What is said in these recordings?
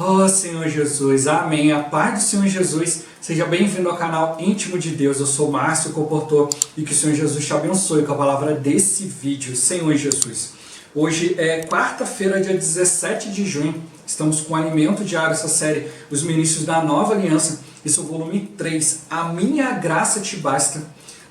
Oh Senhor Jesus, amém. A paz do Senhor Jesus, seja bem-vindo ao canal Íntimo de Deus. Eu sou Márcio Comportor e que o Senhor Jesus te abençoe com a palavra desse vídeo. Senhor Jesus, hoje é quarta-feira, dia 17 de junho. Estamos com o Alimento Diário, essa série, Os Ministros da Nova Aliança. Esse é o volume 3, A Minha Graça Te Basta.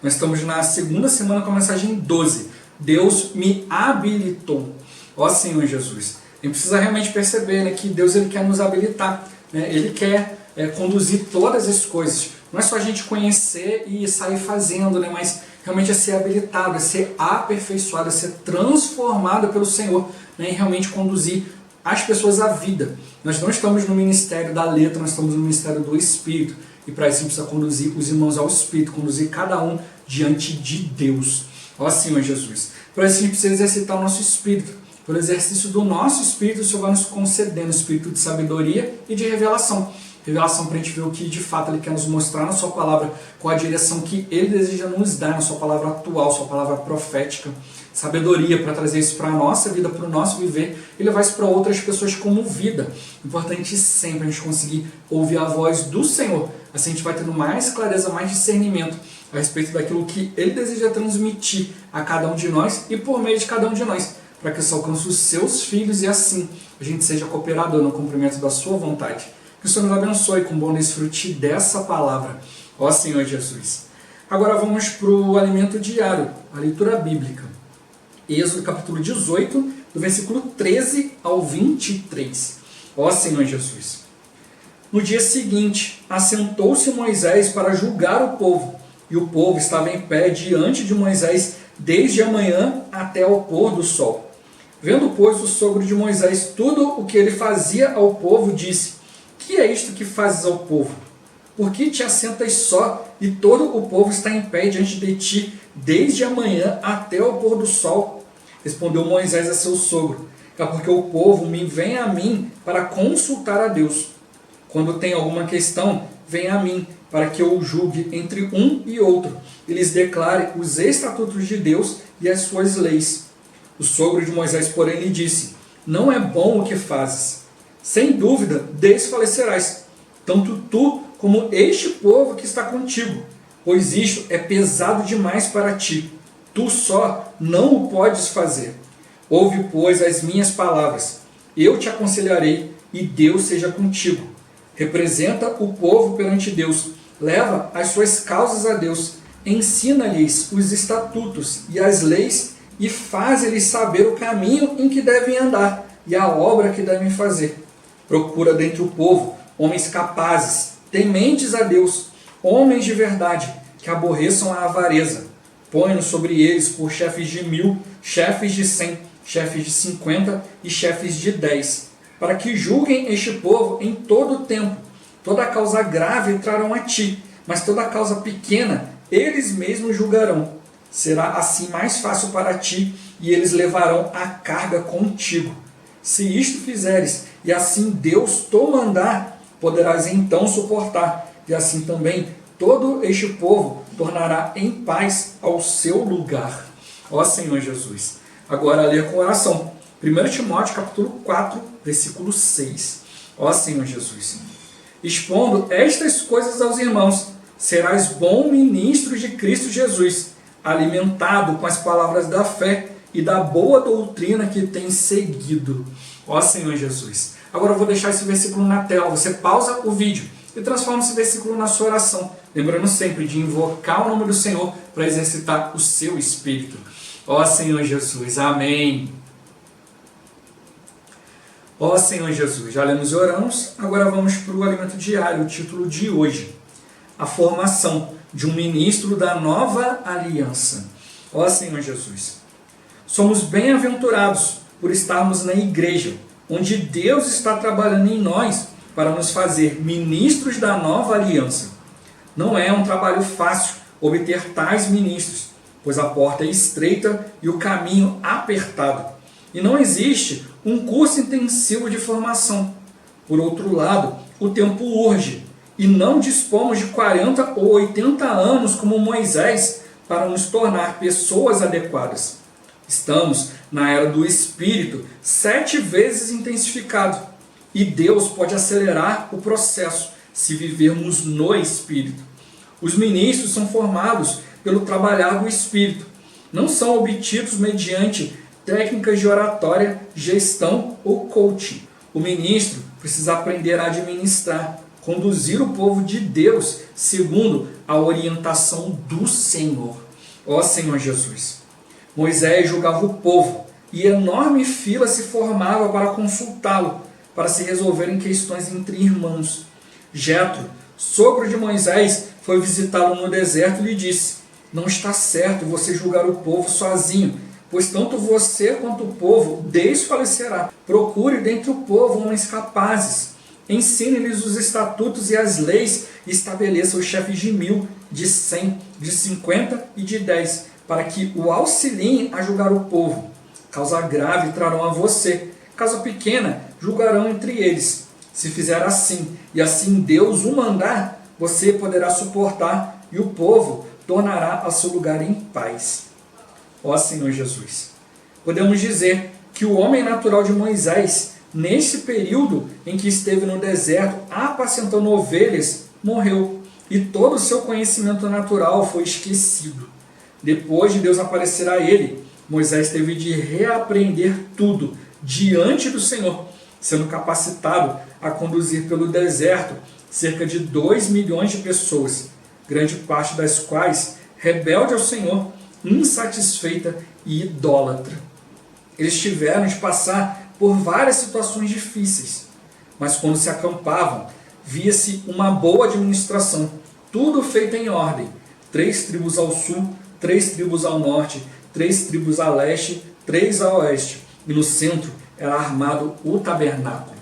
Nós estamos na segunda semana com a mensagem 12. Deus me habilitou. Ó Senhor Jesus, a gente precisa realmente perceber, né, que Deus ele quer nos habilitar, né? Ele quer conduzir todas as coisas. Não é só a gente conhecer e sair fazendo, né, mas realmente é ser habilitado, é ser aperfeiçoado, é ser transformado pelo Senhor, né, e realmente conduzir as pessoas à vida. Nós não estamos no ministério da letra, nós estamos no ministério do Espírito. E para isso a gente precisa conduzir os irmãos ao Espírito, conduzir cada um diante de Deus. Ó Senhor Jesus. Para isso a gente precisa exercitar o nosso Espírito. Pelo exercício do nosso Espírito, o Senhor vai nos concedendo Espírito de sabedoria e de revelação. Revelação para a gente ver o que de fato Ele quer nos mostrar na Sua palavra, qual a direção que Ele deseja nos dar na Sua palavra atual, Sua palavra profética. Sabedoria para trazer isso para a nossa vida, para o nosso viver e levar isso para outras pessoas como vida. Importante sempre a gente conseguir ouvir a voz do Senhor. Assim a gente vai tendo mais clareza, mais discernimento a respeito daquilo que Ele deseja transmitir a cada um de nós e por meio de cada um de nós, para que isso alcance os seus filhos e assim a gente seja cooperador no cumprimento da Sua vontade. Que o Senhor nos abençoe com bom desfrute dessa palavra. Ó Senhor Jesus. Agora vamos para o alimento diário, a leitura bíblica. Êxodo capítulo 18, do versículo 13 ao 23. Ó Senhor Jesus. No dia seguinte, assentou-se Moisés para julgar o povo, e o povo estava em pé diante de Moisés desde a manhã até ao pôr do sol. Vendo, pois, o sogro de Moisés tudo o que ele fazia ao povo, disse: Que é isto que fazes ao povo? Por que te assentas só, e todo o povo está em pé diante de ti, desde a manhã até ao pôr do sol? Respondeu Moisés a seu sogro: É porque o povo me vem a mim para consultar a Deus. Quando tem alguma questão, vem a mim, para que eu o julgue entre um e outro, e lhes declare os estatutos de Deus e as suas leis. O sogro de Moisés, porém, lhe disse: Não é bom o que fazes. Sem dúvida, desfalecerás, tanto tu como este povo que está contigo, pois isto é pesado demais para ti. Tu só não o podes fazer. Ouve, pois, as minhas palavras. Eu te aconselharei, e Deus seja contigo. Representa o povo perante Deus. Leva as suas causas a Deus. Ensina-lhes os estatutos e as leis, e faz-lhes saber o caminho em que devem andar e a obra que devem fazer. Procura dentre o povo homens capazes, tementes a Deus, homens de verdade, que aborreçam a avareza. Põe-nos sobre eles por chefes de 1000, chefes de 100, chefes de 50 e chefes de 10, para que julguem este povo em todo o tempo. Toda causa grave trarão a ti, mas toda causa pequena eles mesmos julgarão. Será assim mais fácil para ti, e eles levarão a carga contigo. Se isto fizeres, e assim Deus te mandar, poderás então suportar, e assim também todo este povo tornará em paz ao seu lugar. Ó Senhor Jesus. Agora ler com oração. 1 Timóteo capítulo 4, versículo 6. Ó Senhor Jesus. Expondo estas coisas aos irmãos, serás bom ministro de Cristo Jesus, alimentado com as palavras da fé e da boa doutrina que tens seguido. Ó Senhor Jesus. Agora eu vou deixar esse versículo na tela. Você pausa o vídeo e transforma esse versículo na sua oração. Lembrando sempre de invocar o nome do Senhor para exercitar o seu espírito. Ó Senhor Jesus. Amém. Ó Senhor Jesus. Já lemos e oramos. Agora vamos para o alimento diário, o título de hoje. A formação de um ministro da nova aliança. Ó Senhor Jesus. Somos bem-aventurados por estarmos na igreja, onde Deus está trabalhando em nós para nos fazer ministros da nova aliança. Não é um trabalho fácil obter tais ministros, pois a porta é estreita e o caminho apertado. E não existe um curso intensivo de formação. Por outro lado, o tempo urge, e não dispomos de 40 ou 80 anos como Moisés para nos tornar pessoas adequadas. Estamos na era do Espírito 7 vezes intensificado. E Deus pode acelerar o processo se vivermos no Espírito. Os ministros são formados pelo trabalhar do Espírito. Não são obtidos mediante técnicas de oratória, gestão ou coaching. O ministro precisa aprender a administrar, conduzir o povo de Deus segundo a orientação do Senhor. Ó Senhor Jesus! Moisés julgava o povo e enorme fila se formava para consultá-lo, para se resolverem questões entre irmãos. Jetro, sogro de Moisés, foi visitá-lo no deserto e lhe disse: não está certo você julgar o povo sozinho, pois tanto você quanto o povo desfalecerá. Procure dentre o povo homens capazes. Ensine-lhes os estatutos e as leis e estabeleça os chefes de 1.000, de 100, de 50 e de 10, para que o auxiliem a julgar o povo. Causa grave trarão a você, causa pequena julgarão entre eles. Se fizer assim, e assim Deus o mandar, você poderá suportar, e o povo tornará a seu lugar em paz. Ó Senhor Jesus! Podemos dizer que o homem natural de Moisés, nesse período em que esteve no deserto apacentando ovelhas, morreu, e todo o seu conhecimento natural foi esquecido. Depois de Deus aparecer a ele, Moisés teve de reaprender tudo diante do Senhor, sendo capacitado a conduzir pelo deserto cerca de 2 milhões de pessoas, grande parte das quais rebelde ao Senhor, insatisfeita e idólatra. Eles tiveram de passar por várias situações difíceis, mas quando se acampavam, via-se uma boa administração, tudo feito em ordem. 3 tribos ao sul, 3 tribos ao norte, 3 tribos a leste, 3 a oeste, e no centro era armado o tabernáculo.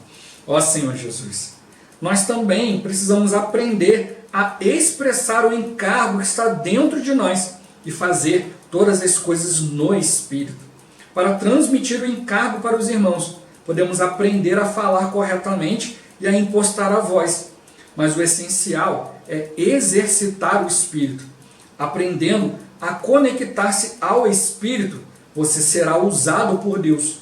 Ó Senhor Jesus! Nós também precisamos aprender a expressar o encargo que está dentro de nós e fazer todas as coisas no Espírito. Para transmitir o encargo para os irmãos, podemos aprender a falar corretamente e a impostar a voz. Mas o essencial é exercitar o Espírito. Aprendendo a conectar-se ao Espírito, você será usado por Deus.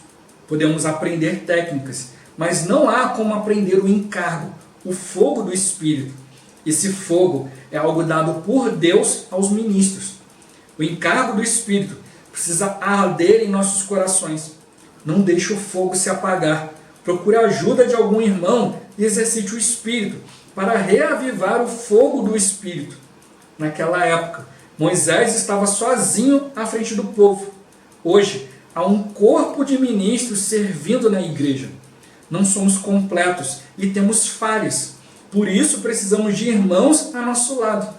Podemos aprender técnicas, mas não há como aprender o encargo, o fogo do Espírito. Esse fogo é algo dado por Deus aos ministros. O encargo do Espírito precisa arder em nossos corações. Não deixe o fogo se apagar. Procure a ajuda de algum irmão e exercite o Espírito para reavivar o fogo do Espírito. Naquela época, Moisés estava sozinho à frente do povo. Hoje, há um corpo de ministros servindo na igreja. Não somos completos e temos falhas. Por isso, precisamos de irmãos a nosso lado.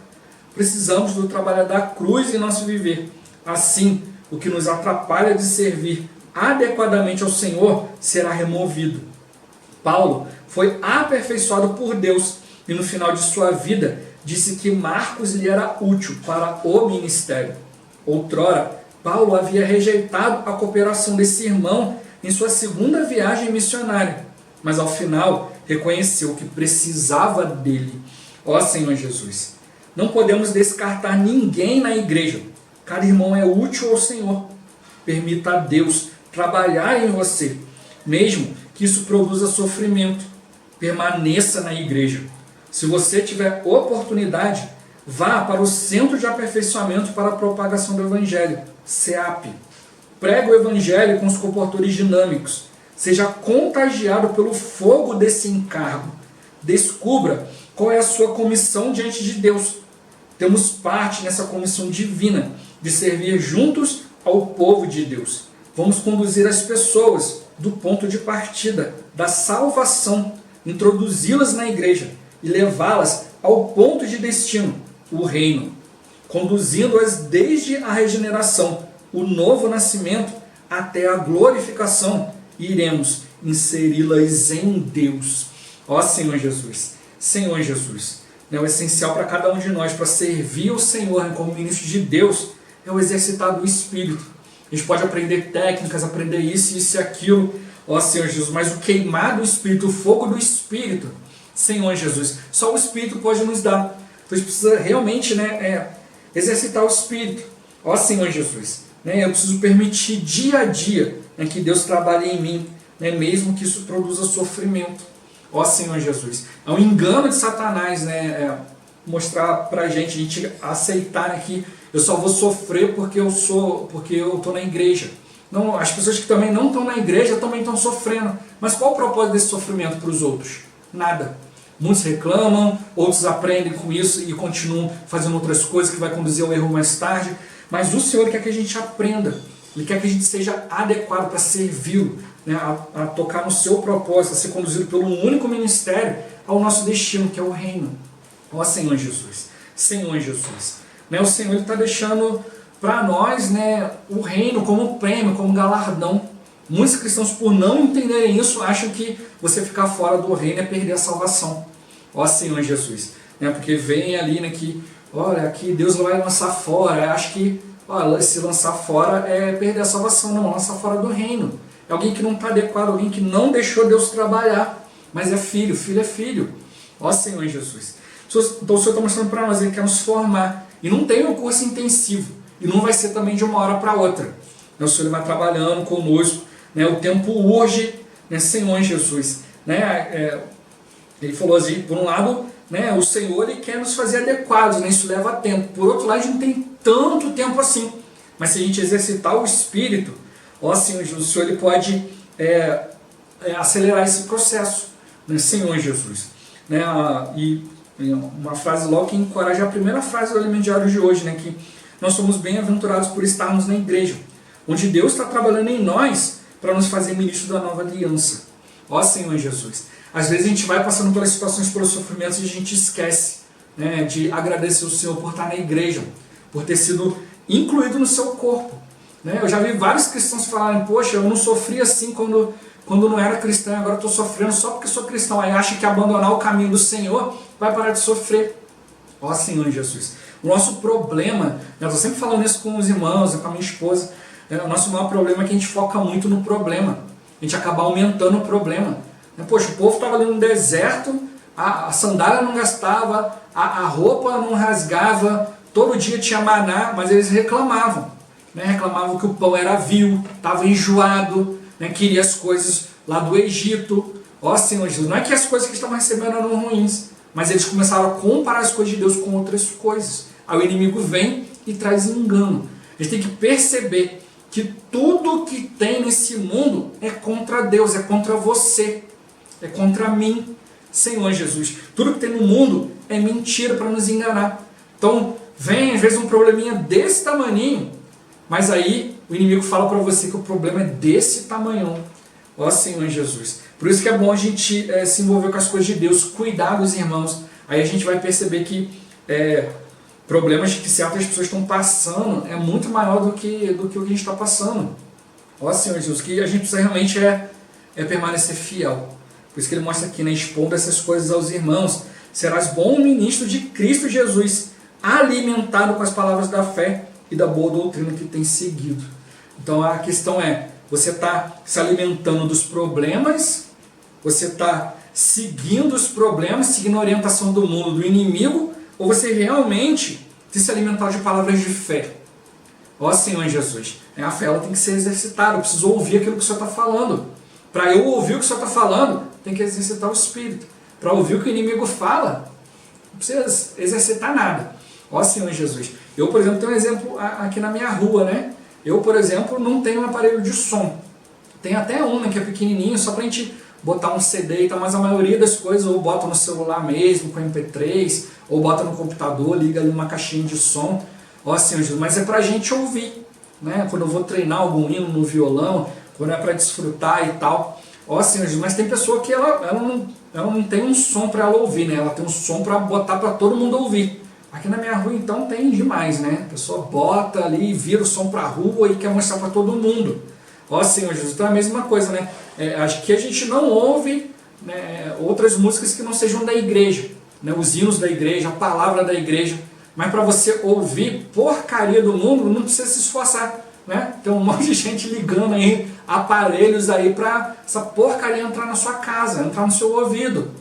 Precisamos do trabalho da cruz em nosso viver. Assim, o que nos atrapalha de servir adequadamente ao Senhor será removido. Paulo foi aperfeiçoado por Deus e no final de sua vida disse que Marcos lhe era útil para o ministério. Outrora, Paulo havia rejeitado a cooperação desse irmão em sua segunda viagem missionária, mas ao final reconheceu que precisava dele. Ó Senhor Jesus! Não podemos descartar ninguém na igreja. Cada irmão é útil ao Senhor. Permita a Deus trabalhar em você, mesmo que isso produza sofrimento. Permaneça na igreja. Se você tiver oportunidade, vá para o Centro de Aperfeiçoamento para a Propagação do Evangelho, CEAP. Pregue o Evangelho com os comportores dinâmicos. Seja contagiado pelo fogo desse encargo. Descubra qual é a sua comissão diante de Deus. Temos parte nessa comissão divina de servir juntos ao povo de Deus. Vamos conduzir as pessoas do ponto de partida da salvação, introduzi-las na igreja e levá-las ao ponto de destino, o reino, conduzindo-as desde a regeneração, o novo nascimento, até a glorificação, e iremos inseri-las em Deus. Ó Senhor Jesus! Senhor Jesus! O essencial para cada um de nós, para servir o Senhor como ministro de Deus, é o exercitar do Espírito. A gente pode aprender técnicas, aprender isso e aquilo, ó Senhor Jesus, mas o queimar do Espírito, o fogo do Espírito, Senhor Jesus, só o Espírito pode nos dar. Então a gente precisa realmente exercitar o Espírito. Ó Senhor Jesus, eu preciso permitir dia a dia que Deus trabalhe em mim, mesmo que isso produza sofrimento. Ó Senhor Jesus, é um engano de Satanás, né? Mostrar pra gente, a gente aceitar, né, que eu só vou sofrer porque eu estou na igreja. Não, as pessoas que também não estão na igreja também estão sofrendo. Mas qual o propósito desse sofrimento para os outros? Nada. Muitos reclamam, outros aprendem com isso e continuam fazendo outras coisas que vai conduzir ao erro mais tarde. Mas o Senhor quer que a gente aprenda. Ele quer que a gente seja adequado para servi-lo, né, a tocar no seu propósito, a ser conduzido pelo único ministério ao nosso destino, que é o reino. Ó Senhor Jesus. Senhor Jesus. Né, o Senhor está deixando para nós, né, o reino como prêmio, como galardão. Muitos cristãos, por não entenderem isso, acham que você ficar fora do reino é perder a salvação. Ó Senhor Jesus. Né, porque vem ali, né, que, olha, aqui Deus vai lançar fora. Acho que se lançar fora é perder a salvação. Não, lançar fora do reino. É alguém que não está adequado, alguém que não deixou Deus trabalhar. Mas é filho, filho é filho. Ó Senhor Jesus. Então o Senhor está mostrando para nós, Ele quer nos formar. E não tem um curso intensivo. E não vai ser também de uma hora para outra. O Senhor vai trabalhando conosco. Né? O tempo urge, né? Senhor Jesus. Né? Ele falou assim, por um lado, né, o Senhor Ele quer nos fazer adequados, né? Isso leva tempo. Por outro lado, a gente não tem tanto tempo assim. Mas se a gente exercitar o Espírito, ó Senhor Jesus, o Senhor Ele pode acelerar esse processo. Né? Senhor Jesus. Né? E uma frase logo que encoraja a primeira frase do Alimento Diário de hoje, né? Que nós somos bem-aventurados por estarmos na igreja, onde Deus está trabalhando em nós para nos fazer ministros da nova aliança. Ó Senhor Jesus. Às vezes a gente vai passando pelas situações, pelos sofrimentos e a gente esquece, né, de agradecer o Senhor por estar na igreja, por ter sido incluído no seu corpo. Né? Eu já vi vários cristãos falarem, poxa, eu não sofri assim quando não era cristão, agora estou sofrendo só porque sou cristão. Aí acha que abandonar o caminho do Senhor vai parar de sofrer. Ó Senhor Jesus. O nosso problema, eu estou sempre falando isso com os irmãos, com a minha esposa, o nosso maior problema é que a gente foca muito no problema. A gente acaba aumentando o problema. Poxa, o povo estava ali no deserto, a sandália não gastava, a roupa não rasgava, todo dia tinha maná, mas eles reclamavam. Né? Reclamavam que o pão era vil, estava enjoado, né? Queria as coisas lá do Egito. Ó Senhor Jesus, não é que as coisas que estavam recebendo eram ruins, mas eles começaram a comparar as coisas de Deus com outras coisas. Aí o inimigo vem e traz engano. A gente tem que perceber que tudo que tem nesse mundo é contra Deus, é contra você, é contra mim, Senhor Jesus. Tudo que tem no mundo é mentira para nos enganar. Então vem às vezes um probleminha desse tamaninho, mas aí o inimigo fala para você que o problema é desse tamanhão. Ó Senhor Jesus. Por isso que é bom a gente se envolver com as coisas de Deus, cuidar dos irmãos. Aí a gente vai perceber que problemas que certas pessoas estão passando é muito maior do que o que a gente está passando. Ó Senhor Jesus, que a gente precisa realmente permanecer fiel. Por isso que ele mostra aqui, né, expondo essas coisas aos irmãos. Serás bom ministro de Cristo Jesus, alimentado com as palavras da fé e da boa doutrina que tem seguido. Então a questão é, você está se alimentando dos problemas, você está seguindo os problemas, seguindo a orientação do mundo, do inimigo, ou você realmente tem se alimentar de palavras de fé? Ó Senhor Jesus, a fé ela tem que ser exercitada, eu preciso ouvir aquilo que o Senhor está falando. Para eu ouvir o que o Senhor está falando, tem que exercitar o Espírito. Para ouvir o que o inimigo fala, não precisa exercitar nada. Ó Senhor Jesus, eu, por exemplo, tenho um exemplo aqui na minha rua, né? Eu, por exemplo, não tenho um aparelho de som. Tem até um, né, que é pequenininho, só para a gente botar um CD e tal, mas a maioria das coisas ou bota no celular mesmo, com MP3, ou bota no computador, liga ali uma caixinha de som. Ó Senhor Jesus, mas é para a gente ouvir, né? Quando eu vou treinar algum hino no violão, quando é para desfrutar e tal. Ó Senhor Jesus, mas tem pessoa que ela não tem um som para ela ouvir, né? Ela tem um som para botar para todo mundo ouvir. Aqui na minha rua então tem demais, né? A pessoa bota ali, vira o som para a rua e quer mostrar para todo mundo. Ó Senhor Jesus, então é a mesma coisa, né? Acho que a gente não ouve, né, outras músicas que não sejam da igreja, né? Os hinos da igreja, a palavra da igreja. Mas para você ouvir porcaria do mundo, não precisa se esforçar, né? Tem um monte de gente ligando aí, aparelhos aí para essa porcaria entrar na sua casa, entrar no seu ouvido.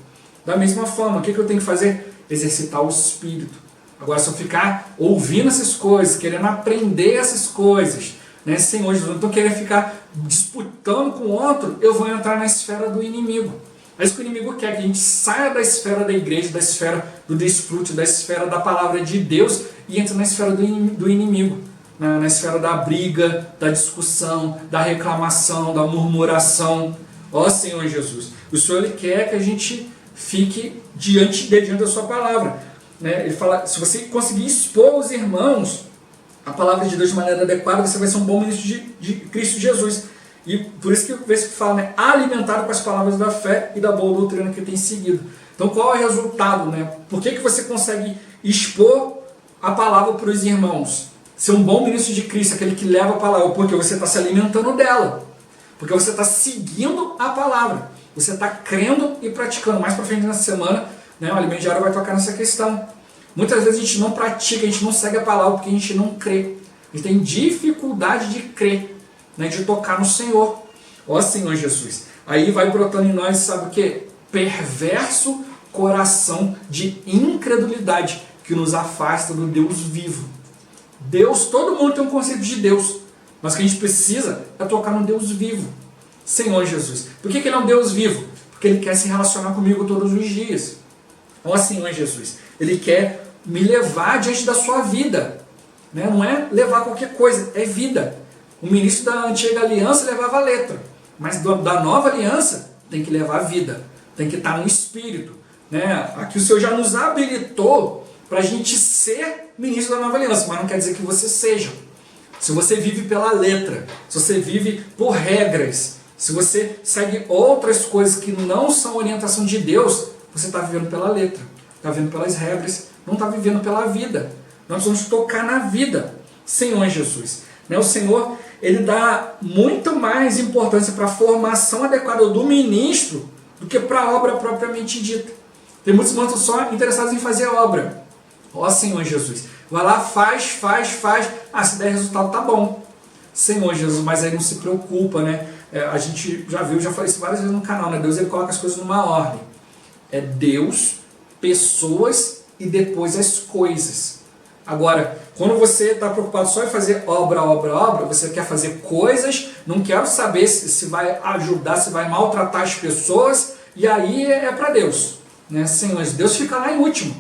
Da mesma forma, o que eu tenho que fazer? Exercitar o Espírito. Agora, se eu ficar ouvindo essas coisas, querendo aprender essas coisas, né, Senhor Jesus, não estou querendo ficar disputando com outro, eu vou entrar na esfera do inimigo. É isso que o inimigo quer, que a gente saia da esfera da igreja, da esfera do desfrute, da esfera da palavra de Deus e entre na esfera do inimigo, na esfera da briga, da discussão, da reclamação, da murmuração. Ó Senhor Jesus, o Senhor ele quer que a gente fique diante da sua palavra. Né? Ele fala, se você conseguir expor os irmãos a palavra de Deus de maneira adequada, você vai ser um bom ministro de Cristo Jesus. E por isso que o versículo fala, né? Alimentado com as palavras da fé e da boa doutrina que tem seguido. Então qual é o resultado? Né? Por que você consegue expor a palavra para os irmãos? Ser um bom ministro de Cristo, aquele que leva a palavra, porque você está se alimentando dela. Porque você está seguindo a palavra. Você está crendo e praticando. Mais para frente nessa semana, né, o Alimento Diário vai tocar nessa questão. Muitas vezes a gente não pratica, a gente não segue a palavra porque a gente não crê. A gente tem dificuldade de crer. Né, de tocar no Senhor. Ó Senhor Jesus. Aí vai brotando em nós, sabe o que? Perverso coração de incredulidade que nos afasta do Deus vivo. Deus, todo mundo tem um conceito de Deus, mas o que a gente precisa é tocar no Deus vivo. Senhor Jesus. Por que Ele é um Deus vivo? Porque Ele quer se relacionar comigo todos os dias. Ó Senhor Jesus. Ele quer me levar diante da sua vida. Né? Não é levar qualquer coisa, é vida. O ministro da antiga aliança levava a letra, mas da nova aliança tem que levar a vida, tem que estar no espírito. Né? Aqui o Senhor já nos habilitou para a gente ser ministro da nova aliança, mas não quer dizer que você seja. Se você vive pela letra, se você vive por regras, se você segue outras coisas que não são orientação de Deus, você está vivendo pela letra, está vivendo pelas regras, não está vivendo pela vida. Nós vamos tocar na vida, Senhor Jesus. Né? O Senhor, Ele dá muito mais importância para a formação adequada do ministro do que para a obra propriamente dita. Tem muitos irmãos só interessados em fazer a obra. Ó Senhor Jesus, vai lá, faz. Ah, se der resultado, tá bom. Senhor Jesus, mas aí não se preocupa, né? A gente já viu, já falei isso várias vezes no canal, né? Deus ele coloca as coisas numa ordem. É Deus, pessoas e depois as coisas. Agora, quando você está preocupado só em fazer obra, você quer fazer coisas, não quero saber se vai ajudar, se vai maltratar as pessoas, e aí é para Deus. Né? Senhor, Deus fica lá em último.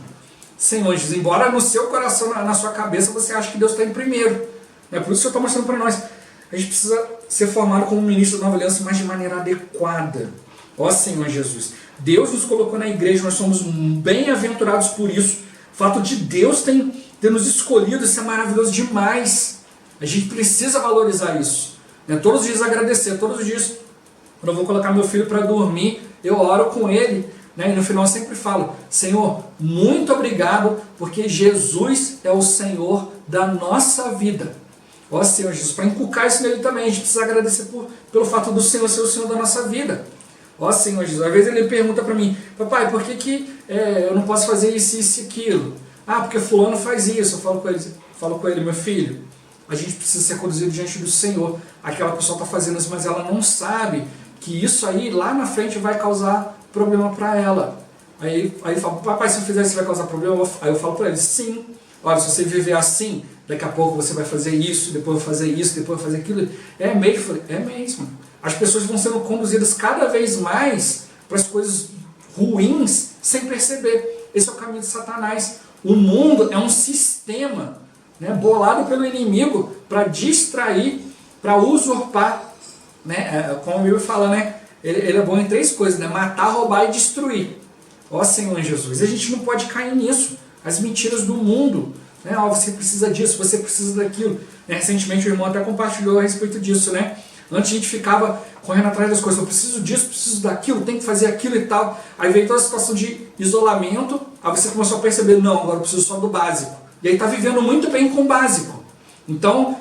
Senhor, embora no seu coração, na sua cabeça, você acha que Deus está em primeiro. É por isso que o Senhor está mostrando para nós. A gente precisa ser formado como ministro da nova aliança, mas de maneira adequada. Ó Senhor Jesus, Deus nos colocou na igreja, nós somos bem-aventurados por isso. O fato de Deus ter nos escolhido, isso é maravilhoso demais. A gente precisa valorizar isso. Né? Todos os dias agradecer, todos os dias, quando eu vou colocar meu filho para dormir, eu oro com ele. Né? E no final eu sempre falo, Senhor, muito obrigado, porque Jesus é o Senhor da nossa vida. Ó Senhor Jesus, para inculcar isso nele também, a gente precisa agradecer pelo fato do Senhor ser o Senhor da nossa vida. Ó Senhor Jesus, às vezes ele pergunta para mim, papai, por que eu não posso fazer isso e aquilo? Ah, porque fulano faz isso. Eu falo com ele, meu filho, a gente precisa ser conduzido diante do Senhor. Aquela pessoa está fazendo isso, mas ela não sabe que isso aí lá na frente vai causar problema para ela. Aí ele fala, papai, se eu fizer isso vai causar problema? Aí eu falo para ele, sim. Olha, se você viver assim, daqui a pouco você vai fazer isso, depois vai fazer isso, depois vai fazer aquilo. É mesmo? É mesmo. As pessoas vão sendo conduzidas cada vez mais para as coisas ruins sem perceber. Esse é o caminho de Satanás. O mundo é um sistema, né, bolado pelo inimigo para distrair, para usurpar. Né? Como a Bíblia fala, né? Ele é bom em três coisas, né? Matar, roubar e destruir. Ó Senhor Jesus, a gente não pode cair nisso. As mentiras do mundo. Né? Ó, você precisa disso, você precisa daquilo. Né? Recentemente o irmão até compartilhou a respeito disso. Né? Antes a gente ficava correndo atrás das coisas. Eu preciso disso, preciso daquilo, tem que fazer aquilo e tal. Aí veio toda a situação de isolamento. Aí você começou a perceber, não, agora eu preciso só do básico. E aí está vivendo muito bem com o básico. Então,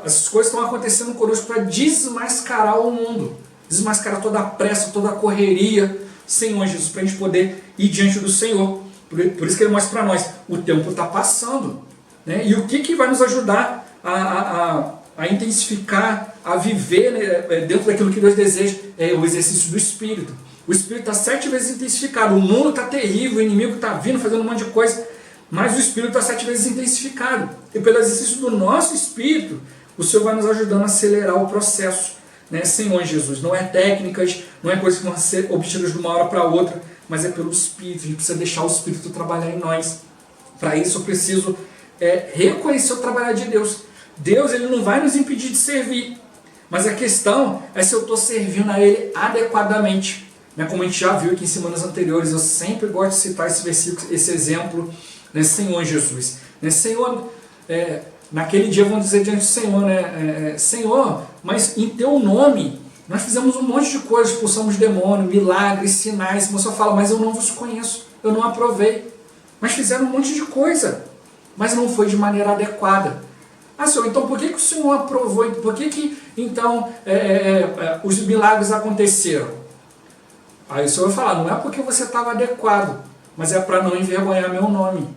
essas coisas estão acontecendo conosco para desmascarar o mundo. Desmascarar toda a pressa, toda a correria. Senhor Jesus, para a gente poder ir diante do Senhor. Por isso que ele mostra para nós, o tempo está passando. Né? E o que vai nos ajudar a intensificar, a viver, né, dentro daquilo que Deus deseja, é o exercício do Espírito. O Espírito está 7 vezes intensificado. O mundo está terrível, o inimigo está vindo, fazendo um monte de coisa, mas o Espírito está 7 vezes intensificado. E pelo exercício do nosso Espírito, o Senhor vai nos ajudando a acelerar o processo. né, Senhor Jesus. Não é técnicas, não é coisas que vão ser obtidas de uma hora para outra, mas é pelo Espírito. A gente precisa deixar o Espírito trabalhar em nós. Para isso eu preciso reconhecer o trabalho de Deus. Deus, ele não vai nos impedir de servir, mas a questão é se eu estou servindo a Ele adequadamente. Né? Como a gente já viu aqui em semanas anteriores, eu sempre gosto de citar esse versículo, esse exemplo, né? Senhor Jesus. Né? Senhor, naquele dia vão dizer diante do Senhor, né? Senhor, mas em Teu nome nós fizemos um monte de coisas, expulsamos demônio, milagres, sinais. Você fala, mas eu não vos conheço, eu não aprovei. Mas fizeram um monte de coisa, mas não foi de maneira adequada. Ah, Senhor, então por que o Senhor aprovou? Por que então os milagres aconteceram? Aí o Senhor vai falar, não é porque você estava adequado, mas é para não envergonhar meu nome.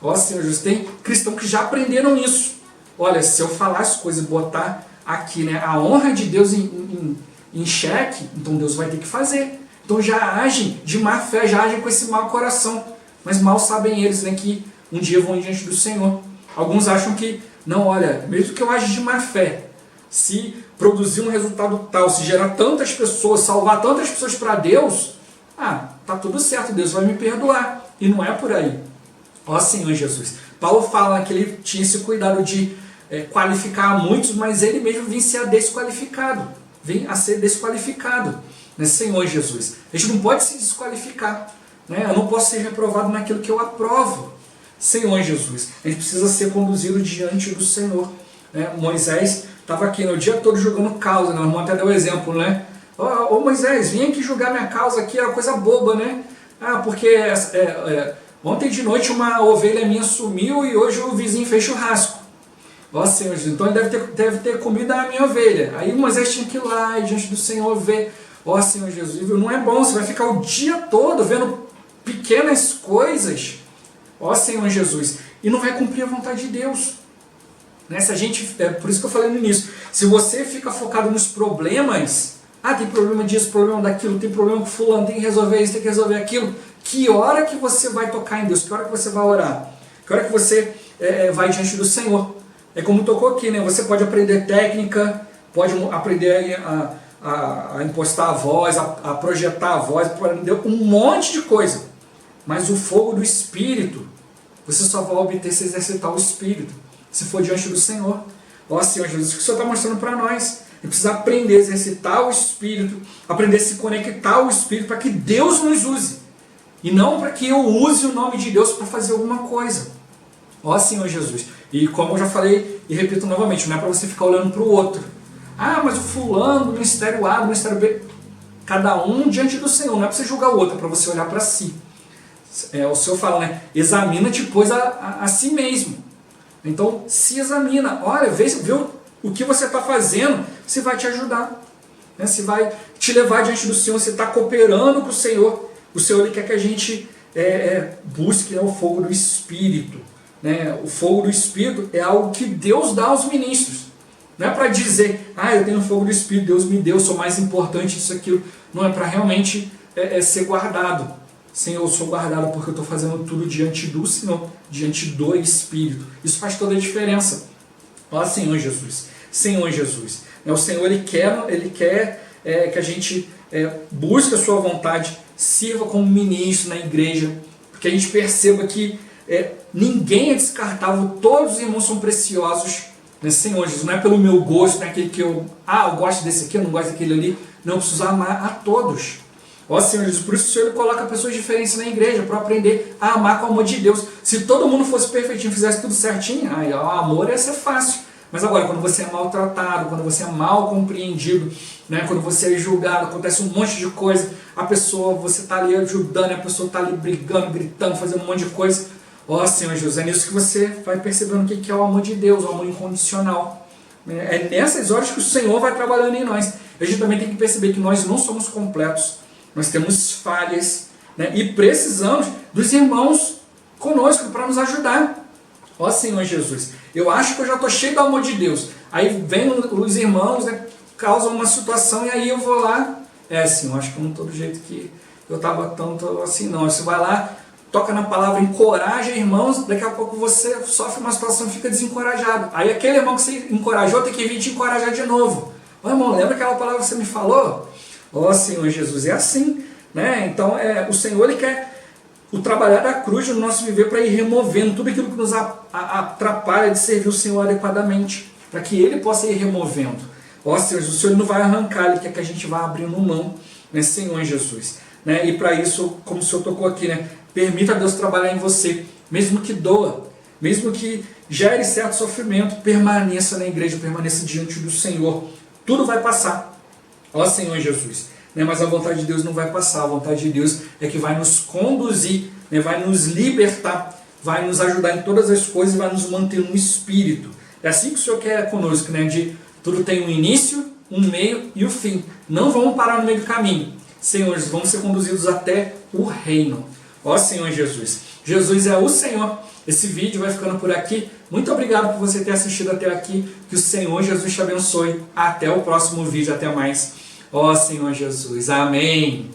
Ó Senhor Jesus, tem cristãos que já aprenderam isso. Olha, se eu falar as coisas e botar aqui, né, a honra de Deus em xeque, então Deus vai ter que fazer. Então já agem de má fé, já agem com esse mau coração. Mas mal sabem eles, né, que um dia vão ir diante do Senhor. Alguns acham que não, olha, mesmo que eu age de má fé, se produzir um resultado tal, se gerar tantas pessoas, salvar tantas pessoas para Deus, tá tudo certo, Deus vai me perdoar. E não é por aí. Ó Senhor Jesus. Paulo fala que ele tinha esse cuidado de qualificar muitos, mas ele mesmo vinha ser desqualificado. Vem a ser desqualificado. Né? Senhor Jesus. A gente não pode se desqualificar. Né? Eu não posso ser reprovado naquilo que eu aprovo. Senhor Jesus, a gente precisa ser conduzido diante do Senhor. Né? Moisés estava aqui o dia todo jogando causa, né? O irmão até deu exemplo, né? Ô Moisés, vem aqui julgar minha causa aqui, é uma coisa boba, né? Porque ontem de noite uma ovelha minha sumiu e hoje o vizinho fez churrasco. Ó Senhor Jesus, então ele deve ter comido a minha ovelha. Aí Moisés tinha que ir lá diante do Senhor ver. Ó Senhor Jesus, não é bom, você vai ficar o dia todo vendo pequenas coisas. Ó Senhor Jesus, e não vai cumprir a vontade de Deus. Né? Se a gente, por isso que eu falei no início, se você fica focado nos problemas, tem problema disso, problema daquilo, tem problema com fulano, tem que resolver isso, tem que resolver aquilo, que hora que você vai tocar em Deus? Que hora que você vai orar? Que hora que você vai diante do Senhor? É como tocou aqui, né? Você pode aprender técnica, pode aprender a impostar a voz, a projetar a voz, aprender um monte de coisa. Mas o fogo do Espírito, você só vai obter se exercitar o Espírito, se for diante do Senhor. Ó Senhor Jesus, o que o Senhor está mostrando para nós? A gente precisa aprender a exercitar o Espírito, aprender a se conectar ao Espírito para que Deus nos use. E não para que eu use o nome de Deus para fazer alguma coisa. Ó Senhor Jesus. E como eu já falei e repito novamente, não é para você ficar olhando para o outro. Mas o fulano, do ministério A, do ministério B. Cada um diante do Senhor. Não é para você julgar o outro, é para você olhar para si. O Senhor fala, né? Examina-te, pois, a si mesmo. Então, se examina. Olha, vê o que você está fazendo, se vai te ajudar. Né? Se vai te levar diante do Senhor, você está cooperando com o Senhor. O Senhor ele quer que a gente busque, né, o fogo do Espírito. Né? O fogo do Espírito é algo que Deus dá aos ministros. Não é para dizer, eu tenho o fogo do Espírito, Deus me deu, sou mais importante, isso, aquilo. Não, é para realmente ser guardado. Senhor, eu sou guardado porque eu estou fazendo tudo diante do Senhor, diante do Espírito. Isso faz toda a diferença. Ó Senhor Jesus. Senhor Jesus. O Senhor ele quer que a gente busque a sua vontade, sirva como ministro na igreja, que a gente perceba que ninguém é descartável, todos os irmãos são preciosos. Né? Senhor Jesus, não é pelo meu gosto, não é aquele que eu gosto desse aqui, eu não gosto daquele ali. Não, eu preciso amar a todos. Ó Senhor Jesus, por isso o Senhor coloca pessoas diferentes na igreja, para aprender a amar com o amor de Deus. Se todo mundo fosse perfeitinho, fizesse tudo certinho, o amor ia ser fácil. Mas agora, quando você é maltratado, quando você é mal compreendido, né, quando você é julgado, acontece um monte de coisa, você está ali ajudando, a pessoa está ali brigando, gritando, fazendo um monte de coisa. Ó Senhor Jesus, é nisso que você vai percebendo o que é o amor de Deus, o amor incondicional. É nessas horas que o Senhor vai trabalhando em nós. A gente também tem que perceber que nós não somos completos. Nós temos falhas, né? E precisamos dos irmãos conosco para nos ajudar. Ó Senhor Jesus, eu acho que eu já estou cheio do amor de Deus. Aí vem os irmãos, né, causam uma situação e aí eu vou lá. Senhor, acho que eu não estou do jeito que eu estava tanto assim não. Você vai lá, toca na palavra, encoraja irmãos, daqui a pouco você sofre uma situação e fica desencorajado. Aí aquele irmão que você encorajou tem que vir te encorajar de novo. Ó, irmão, lembra aquela palavra que você me falou? Ó, Senhor Jesus, é assim, né? Então, o Senhor, Ele quer o trabalhar da cruz no nosso viver para ir removendo tudo aquilo que nos atrapalha de servir o Senhor adequadamente, para que Ele possa ir removendo. Ó, Senhor Jesus, o Senhor não vai arrancar, Ele quer que a gente vá abrindo mão, né, Senhor Jesus. Né? E para isso, como o Senhor tocou aqui, né, permita Deus trabalhar em você, mesmo que doa, mesmo que gere certo sofrimento, permaneça na igreja, permaneça diante do Senhor. Tudo vai passar, ó Senhor Jesus. Né? Mas a vontade de Deus não vai passar, a vontade de Deus é que vai nos conduzir, né? Vai nos libertar, vai nos ajudar em todas as coisas e vai nos manter no espírito. É assim que o Senhor quer conosco, né? De tudo tem um início, um meio e o fim. Não vamos parar no meio do caminho. Senhor, vamos ser conduzidos até o reino. Ó Senhor Jesus. Jesus é o Senhor. Esse vídeo vai ficando por aqui. Muito obrigado por você ter assistido até aqui. Que o Senhor Jesus te abençoe. Até o próximo vídeo. Até mais. Ó Senhor Jesus. Amém.